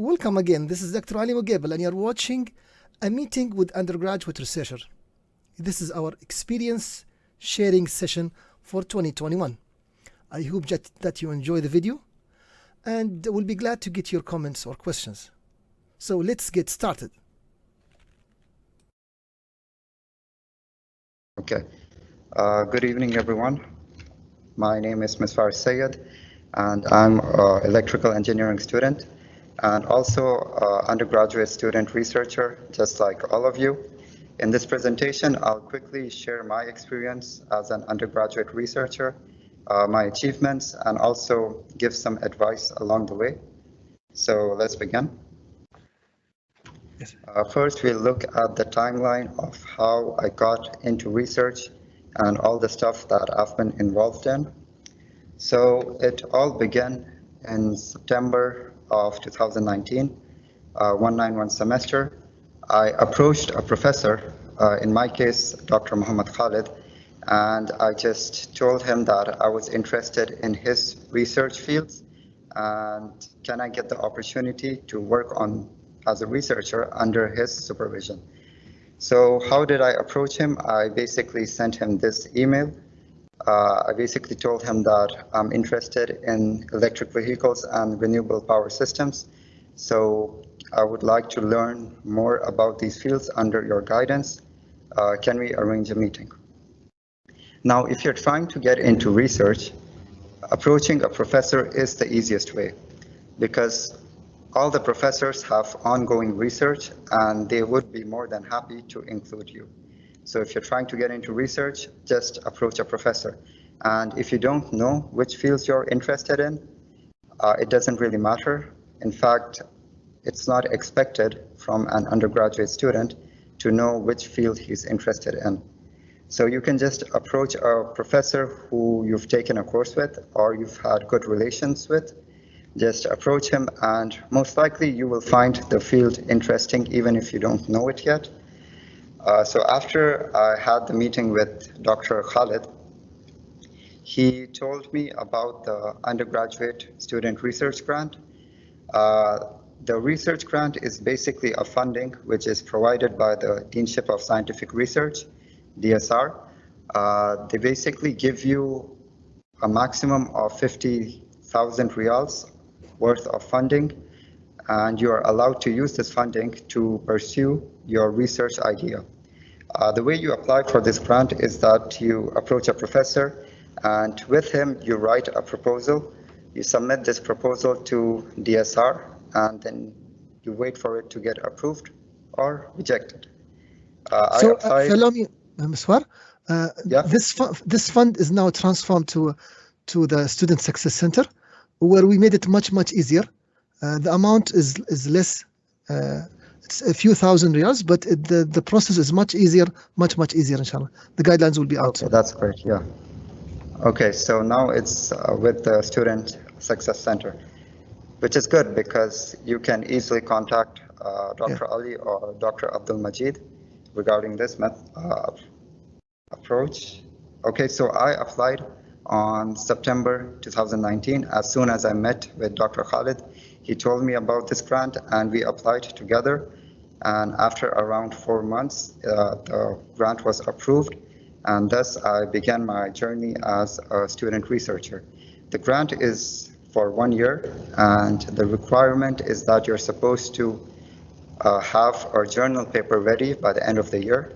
Welcome again. This is Dr. Ali Muqaibel, and you're watching a meeting with undergraduate researcher. This is our experience sharing session for 2021. I hope that you enjoy the video, and we'll be glad to get your comments or questions. So let's get started. Okay. Good evening, everyone. My name is Miswar Akhtar, and I'm an electrical engineering student and also undergraduate student researcher, just like all of you. In this presentation, I'll quickly share my experience as an undergraduate researcher, my achievements, and also give some advice along the way. So let's begin. Yes. First, we'll look at the timeline of how I got into research and all the stuff that I've been involved in. So it all began in September of 2019, 191 semester. I approached a professor, in my case, Dr. Muhammad Khalid, and I just told him that I was interested in his research fields and can I get the opportunity to work on as a researcher under his supervision. So how did I approach him? I basically sent him this email. I basically told him that I'm interested in electric vehicles and renewable power systems. So I would like to learn more about these fields under your guidance. Can we arrange a meeting? Now, if you're trying to get into research, approaching a professor is the easiest way because all the professors have ongoing research and they would be more than happy to include you. So if you're trying to get into research, just approach a professor. And if you don't know which fields you're interested in, it doesn't really matter. In fact, it's not expected from an undergraduate student to know which field he's interested in. So you can just approach a professor who you've taken a course with or you've had good relations with. Just approach him and most likely you will find the field interesting even if you don't know it yet. So after I had the meeting with Dr. Khalid, he told me about the undergraduate student research grant. The research grant is basically a funding which is provided by the Deanship of Scientific Research, DSR. They basically give you a maximum of 50,000 riyals worth of funding, and you are allowed to use this funding to pursue your research idea. The way you apply for this grant is that you approach a professor and with him you write a proposal. You submit this proposal to DSR and then you wait for it to get approved or rejected. Allow me, Miswar. Yeah. This fund is now transformed to the Student Success Center, where we made it much easier. The amount is less. It's a few thousand riyals, but the process is much easier, much easier, inshallah. The guidelines will be out. Okay, that's great, yeah. Okay, so now it's with the Student Success Center, which is good because you can easily contact Dr. Ali or Dr. Abdul Majid regarding this approach. Okay, so I applied on September 2019. As soon as I met with Dr. Khalid, he told me about this grant and we applied together. And after around 4 months, the grant was approved. And thus I began my journey as a student researcher. The grant is for 1 year and the requirement is that you're supposed to have a journal paper ready by the end of the year.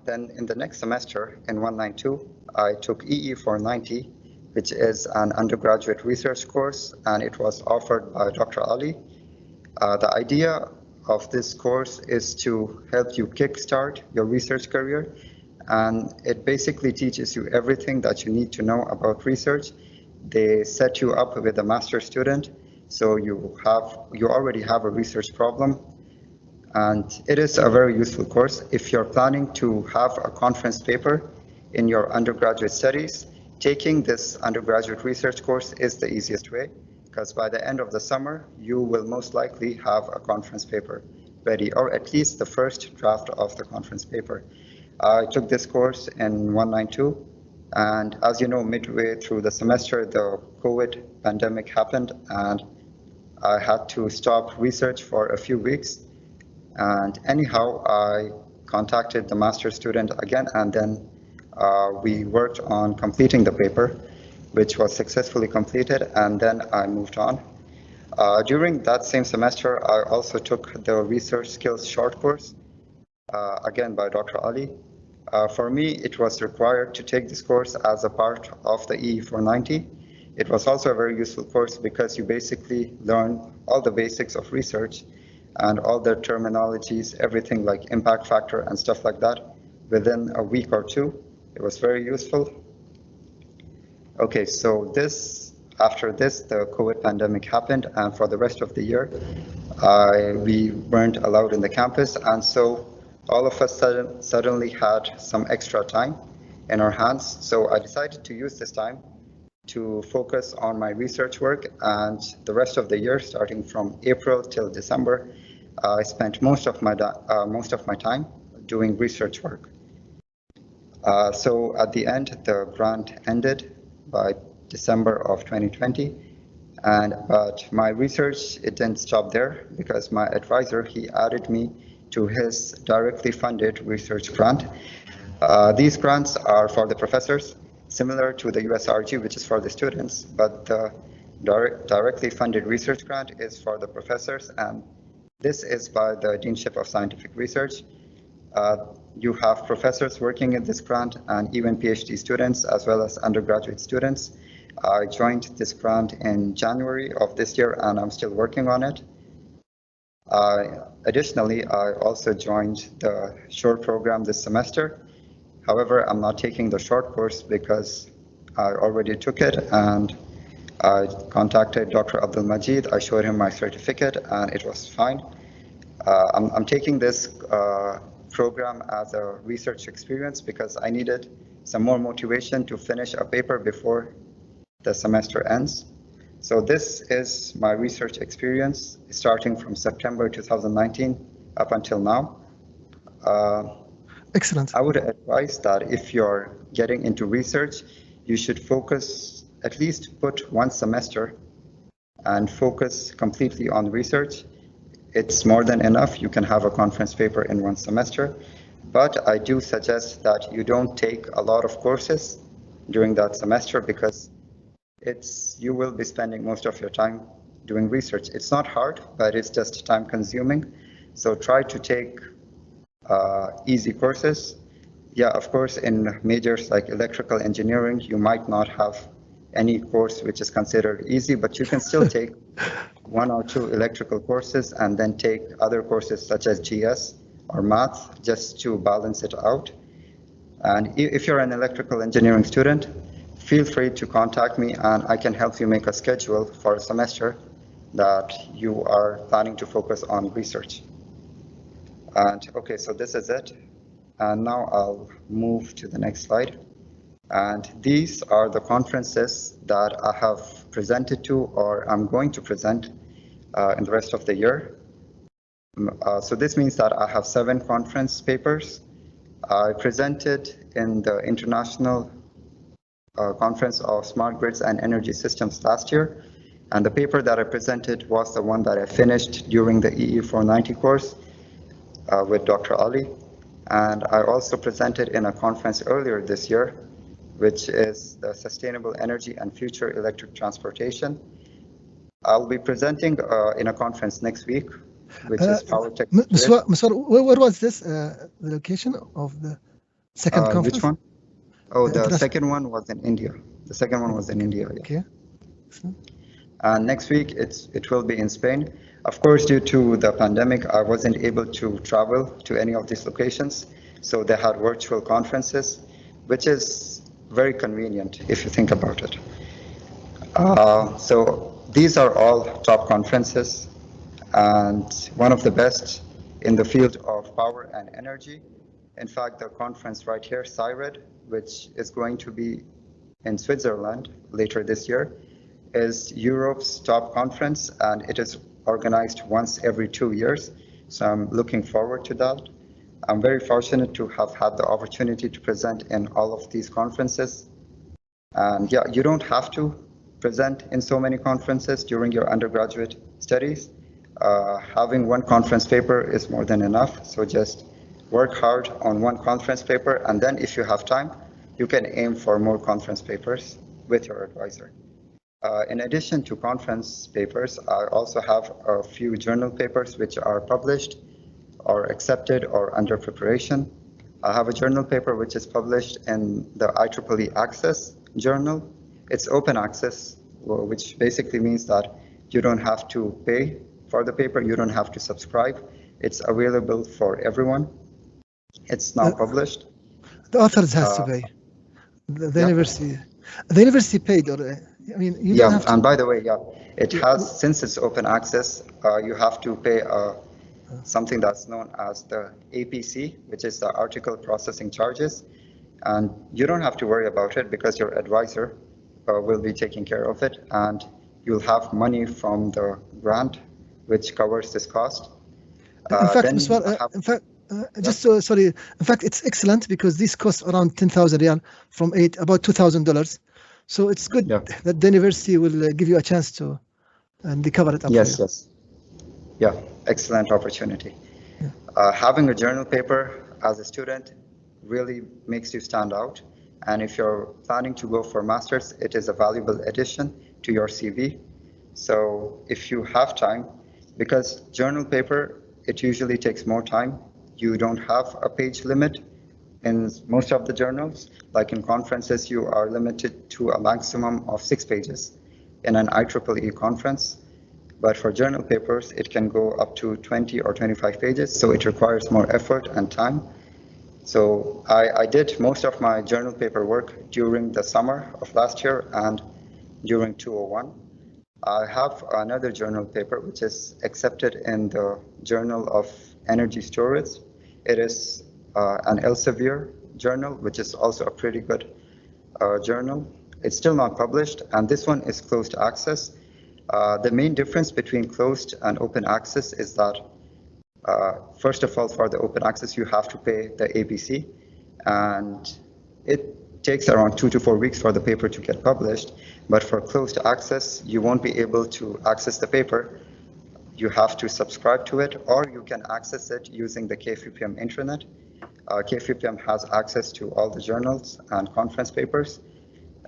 Then in the next semester, in 192, I took EE 490, which is an undergraduate research course, and it was offered by Dr. Ali. The idea of this course is to help you kickstart your research career, and it basically teaches you everything that you need to know about research. They set you up with a master student, so you already have a research problem. And it is a very useful course. If you're planning to have a conference paper in your undergraduate studies, taking this undergraduate research course is the easiest way, because by the end of the summer, you will most likely have a conference paper ready, or at least the first draft of the conference paper. I took this course in 192, and as you know, midway through the semester, the COVID pandemic happened, and I had to stop research for a few weeks. And anyhow, I contacted the master student again, and then we worked on completing the paper, which was successfully completed, and then I moved on. During that same semester, I also took the research skills short course, again by Dr. Ali. For me, it was required to take this course as a part of the EE 490. It was also a very useful course because you basically learn all the basics of research and all the terminologies, everything like impact factor and stuff like that within a week or two. It was very useful. Okay, so after this, the COVID pandemic happened, and for the rest of the year, we weren't allowed in the campus, and so all of us suddenly had some extra time in our hands. So I decided to use this time to focus on my research work, and the rest of the year, starting from April till December, I spent most of my time doing research work. So at the end, the grant ended by December of 2020, but my research, it didn't stop there because my advisor, he added me to his directly funded research grant. These grants are for the professors, similar to the USRG, which is for the students, but the directly funded research grant is for the professors, and this is by the Deanship of Scientific Research. You have professors working in this grant and even PhD students as well as undergraduate students. I joined this grant in January of this year and I'm still working on it. Additionally, I also joined the short program this semester. However, I'm not taking the short course because I already took it, and I contacted Dr. Abdul Majid. I showed him my certificate and it was fine. I'm taking this program as a research experience because I needed some more motivation to finish a paper before the semester ends. So this is my research experience starting from September 2019 up until now. Excellent. I would advise that if you're getting into research, you should focus, at least put one semester and focus completely on research. It's more than enough. You can have a conference paper in one semester, but I do suggest that you don't take a lot of courses during that semester because you will be spending most of your time doing research. It's not hard, but it's just time consuming. So try to take easy courses. Yeah, of course, in majors like electrical engineering, you might not have any course which is considered easy, but you can still take one or two electrical courses and then take other courses such as GS or math just to balance it out. And if you're an electrical engineering student, feel free to contact me and I can help you make a schedule for a semester that you are planning to focus on research. And okay, so this is it. And now I'll move to the next slide. And these are the conferences that I have presented to or I'm going to present in the rest of the year. So this means that I have 7 conference papers. I presented in the International Conference of Smart Grids and Energy Systems last year. And the paper that I presented was the one that I finished during the EE 490 course with Dr. Ali. And I also presented in a conference earlier this year, which is the Sustainable Energy and Future Electric Transportation. I'll be presenting in a conference next week, which is Power Tech. Miswar, where was this, the location of the second conference? Which one? Oh, the second one was in India. The second one was in India. Yeah. Okay. And next week, it will be in Spain. Of course, due to the pandemic, I wasn't able to travel to any of these locations. So they had virtual conferences, which is very convenient if you think about it. So these are all top conferences and one of the best in the field of power and energy. In fact, the conference right here, CIRED, which is going to be in Switzerland later this year, is Europe's top conference, and it is organized once every 2 years. So I'm looking forward to that. I'm very fortunate to have had the opportunity to present in all of these conferences. And yeah, you don't have to present in so many conferences during your undergraduate studies. Having one conference paper is more than enough, so just work hard on one conference paper, and then if you have time, you can aim for more conference papers with your advisor. In addition to conference papers, I also have a few journal papers which are published or accepted or under preparation. I have a journal paper which is published in the IEEE Access journal. It's open access, which basically means that you don't have to pay for the paper, you don't have to subscribe. It's available for everyone. It's now published. The authors has to pay. The yeah. university paid, or I mean, you don't have to. And by the way, it has, since it's open access, you have to pay something that's known as the APC, which is the article processing charges. And you don't have to worry about it because your advisor will be taking care of it, and you'll have money from the grant which covers this cost. In fact, Miswar, sorry. In fact, it's excellent because this costs around 10,000 riyal from about $2,000. So it's good that the university will give you a chance to, and they cover it up. Yes. Yeah, excellent opportunity. Having a journal paper as a student really makes you stand out. And if you're planning to go for master's, it is a valuable addition to your CV. So if you have time, because journal paper, it usually takes more time. You don't have a page limit in most of the journals. Like in conferences, you are limited to a maximum of 6 pages in an IEEE conference. But for journal papers, it can go up to 20 or 25 pages. So it requires more effort and time. So I did most of my journal paper work during the summer of last year and during 201. I have another journal paper which is accepted in the Journal of Energy Storage. It is an Elsevier journal, which is also a pretty good journal. It's still not published, and this one is closed access. The main difference between closed and open access is that first of all, for the open access, you have to pay the ABC, and it takes around 2 to 4 weeks for the paper to get published. But for closed access, you won't be able to access the paper. You have to subscribe to it, or you can access it using the KFUPM intranet. KFUPM has access to all the journals and conference papers.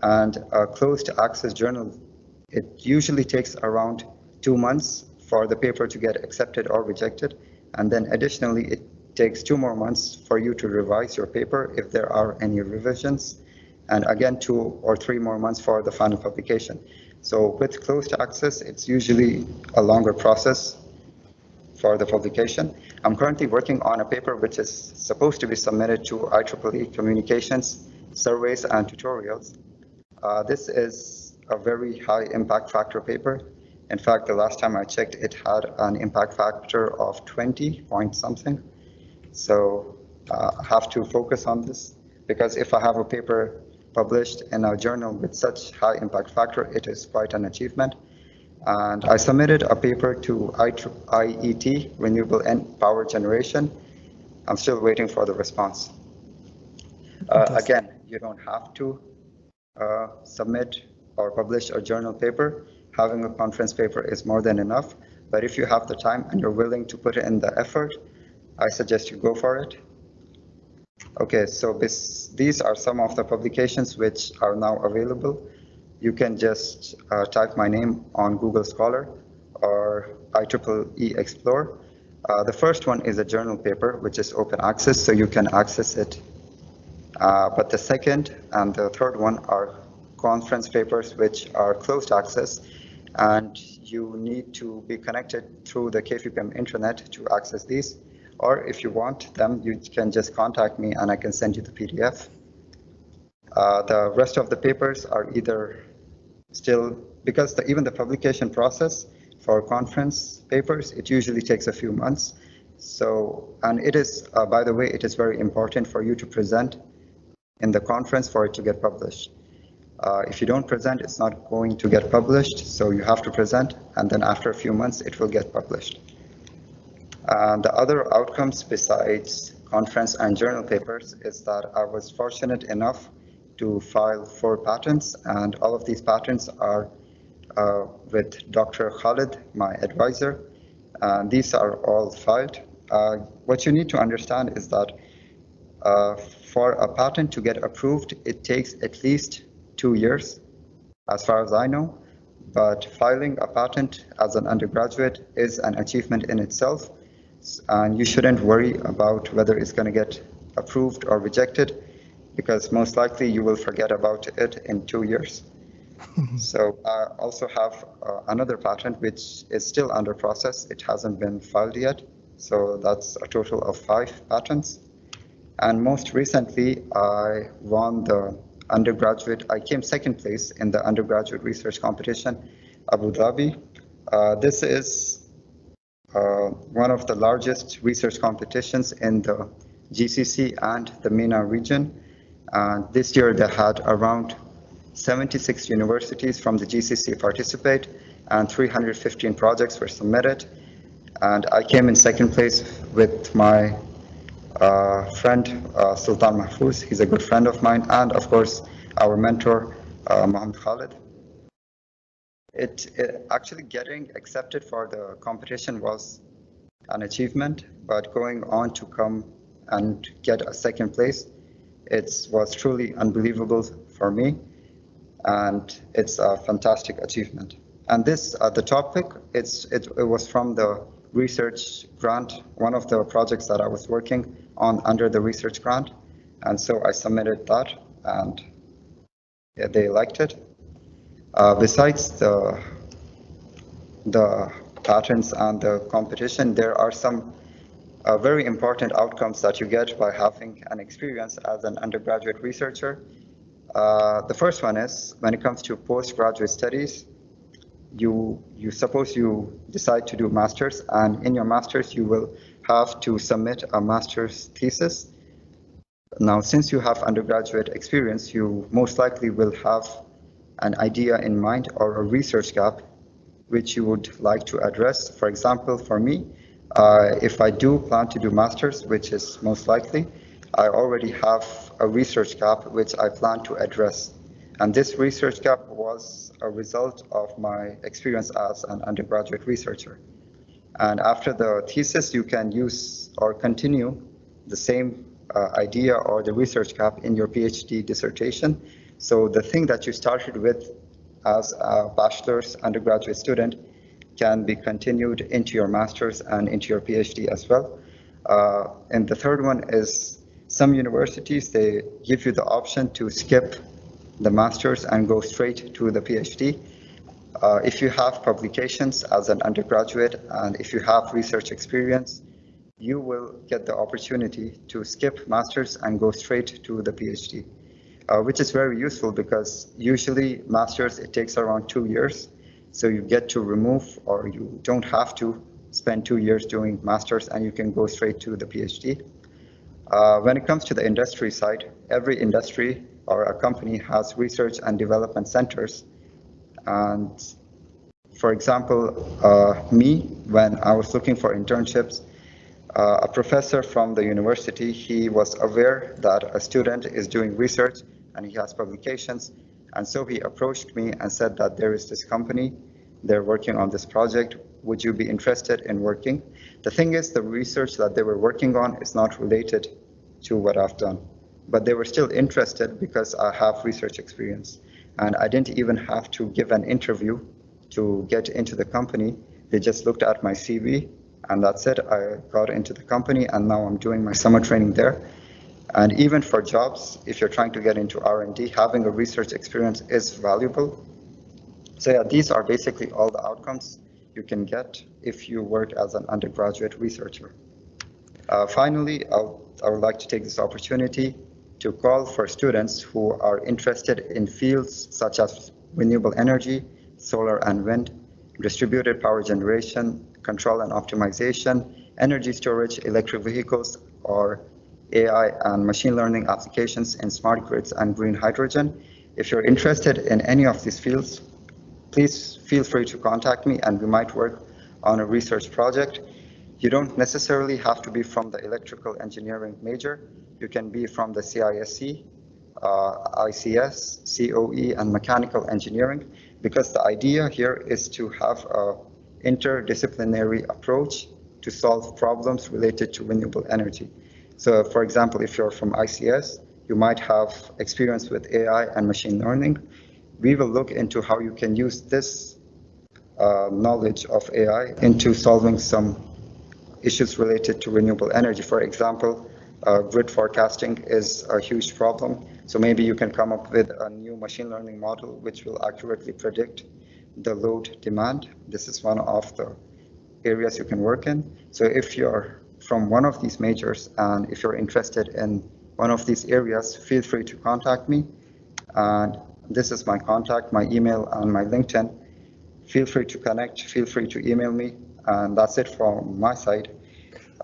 And a closed access journal, it usually takes around 2 months for the paper to get accepted or rejected. And then additionally, it takes 2 more months for you to revise your paper if there are any revisions. And again, 2 or 3 more months for the final publication. So with closed access, it's usually a longer process for the publication. I'm currently working on a paper which is supposed to be submitted to IEEE Communications, Surveys, and Tutorials. This is a very high impact factor paper. In fact, the last time I checked, it had an impact factor of 20 point something. So I have to focus on this, because if I have a paper published in a journal with such high impact factor, it is quite an achievement. And I submitted a paper to IET, Renewable Power Generation. I'm still waiting for the response. Again, you don't have to submit or publish a journal paper. Having a conference paper is more than enough. But if you have the time and you're willing to put in the effort, I suggest you go for it. Okay, so these are some of the publications which are now available. You can just type my name on Google Scholar or IEEE Explore. The first one is a journal paper, which is open access, so you can access it. But the second and the third one are conference papers, which are closed access, and you need to be connected through the KFUPM intranet to access these. Or if you want them, you can just contact me and I can send you the PDF. The rest of the papers are either still, because even the publication process for conference papers, it usually takes a few months. So, and it is, by the way, it is very important for you to present in the conference for it to get published. If you don't present, it's not going to get published. So you have to present, and then after a few months, it will get published. The other outcomes besides conference and journal papers is that I was fortunate enough to file 4 patents, and all of these patents are with Dr. Khalid, my advisor. These are all filed. What you need to understand is that for a patent to get approved, it takes at least 2 years, as far as I know. But filing a patent as an undergraduate is an achievement in itself, and you shouldn't worry about whether it's going to get approved or rejected, because most likely you will forget about it in 2 years. So I also have another patent which is still under process. It hasn't been filed yet. So that's a total of 5 patents. And most recently, I won the undergraduate, I came second place in the undergraduate research competition, Abu Dhabi. This is one of the largest research competitions in the GCC and the MENA region. And this year they had around 76 universities from the GCC participate, and 315 projects were submitted. And I came in second place with my friend Sultan Mahfouz. He's a good friend of mine, and of course our mentor Mohammed Khalid. Actually getting accepted for the competition was an achievement, but going on to come and get a second place, it was truly unbelievable for me, and it's a fantastic achievement. And this, the topic, it was from the research grant, one of the projects that I was working on under the research grant. And so I submitted that, and yeah, they liked it. Besides the patents and the competition, there are some very important outcomes that you get by having an experience as an undergraduate researcher. The first one is, when it comes to postgraduate studies, you suppose you decide to do masters, and in your masters you will have to submit a master's thesis. Now, since you have undergraduate experience, you most likely will have an idea in mind or a research gap which you would like to address. For example, for me, if I do plan to do masters, which is most likely, I already have a research gap which I plan to address. And this research gap was a result of my experience as an undergraduate researcher. And after the thesis, you can use or continue the same idea or the research gap in your PhD dissertation. So the thing that you started with as a bachelor's undergraduate student can be continued into your master's and into your PhD as well. And the third one is, some universities, they give you the option to skip the master's and go straight to the PhD. If you have publications as an undergraduate and if you have research experience, you will get the opportunity to skip master's and go straight to the PhD, which is very useful because usually master's, it takes around 2 years. So you get to remove, or you don't have to spend 2 years doing master's, and you can go straight to the PhD. When it comes to the industry side, every industry or a company has research and development centers. And for example, me, when I was looking for internships, a professor from the university, he was aware that a student is doing research and he has publications. And so he approached me and said that there is this company, they're working on this project. Would you be interested in working? The thing is, the research that they were working on is not related to what I've done, but they were still interested because I have research experience. And I didn't even have to give an interview to get into the company. They just looked at my CV, and that's it. I got into the company, and now I'm doing my summer training there. And even for jobs, if you're trying to get into R&D, having a research experience is valuable. So yeah, these are basically all the outcomes you can get if you work as an undergraduate researcher. Finally, I would like to take this opportunity to call for students who are interested in fields such as renewable energy, solar and wind, distributed power generation, control and optimization, energy storage, electric vehicles, or AI and machine learning applications in smart grids and green hydrogen. If you're interested in any of these fields, please feel free to contact me and we might work on a research project. You don't necessarily have to be from the electrical engineering major. You can be from the CISC ICS, COE, and mechanical engineering, because the idea here is to have an interdisciplinary approach to solve problems related to renewable energy. So, for example, if you're from ICS, you might have experience with AI and machine learning. We will look into how you can use this knowledge of AI into solving some issues related to renewable energy. For example, grid forecasting is a huge problem. So maybe you can come up with a new machine learning model which will accurately predict the load demand. This is one of the areas you can work in. So if you're from one of these majors and if you're interested in one of these areas, feel free to contact me. And this is my contact, my email, and my LinkedIn. Feel free to connect, feel free to email me, and that's it from my side.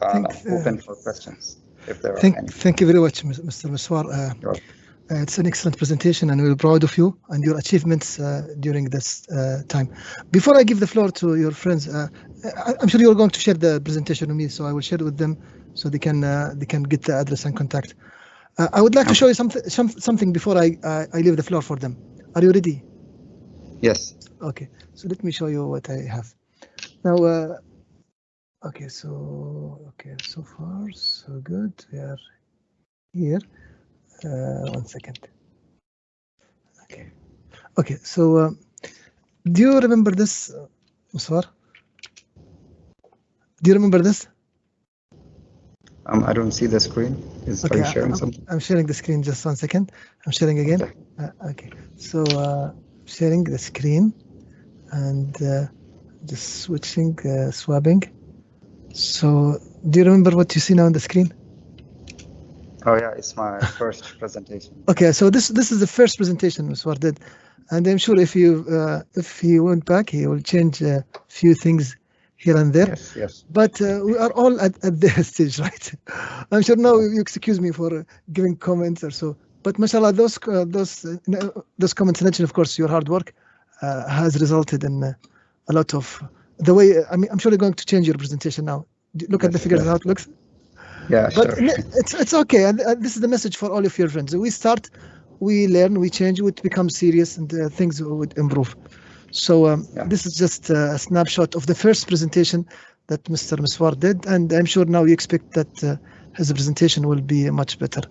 I'm open for questions if there are any. Thank you very much, Mr. Miswar. It's an excellent presentation, and we're proud of you and your achievements during this time. Before I give the floor to your friends, I'm sure you're going to share the presentation with me, so I will share it with them so they can get the address and contact. I would like to show you something before I leave the floor for them. Are you ready? Yes. Okay, so let me show you what I have. Now, okay, so far so good. We are here. 1 second. Okay, so do you remember this, Miswar? Do you remember this? I don't see the screen. Are you sharing something? I'm sharing the screen. Just 1 second. I'm sharing again. Okay, so sharing the screen and just switching, swapping. So do you remember what you see now on the screen? Oh yeah, it's my first presentation. Okay, so this is the first presentation Miswar did, and I'm sure if he went back, he will change a few things here and there. Yes. But we are all at this stage, right? I'm sure now you excuse me for giving comments or so. But mashallah, those comments mentioned, of course, your hard work has resulted in a lot of the way. I mean, I'm sure you're going to change your presentation now. Look at the figures, how it looks. Yeah, but sure. It's okay, and this is the message for all of your friends. We start, we learn, we change, we become serious, and things would improve. So this is just a snapshot of the first presentation that Mr. Miswar did, and I'm sure now you expect that his presentation will be much better.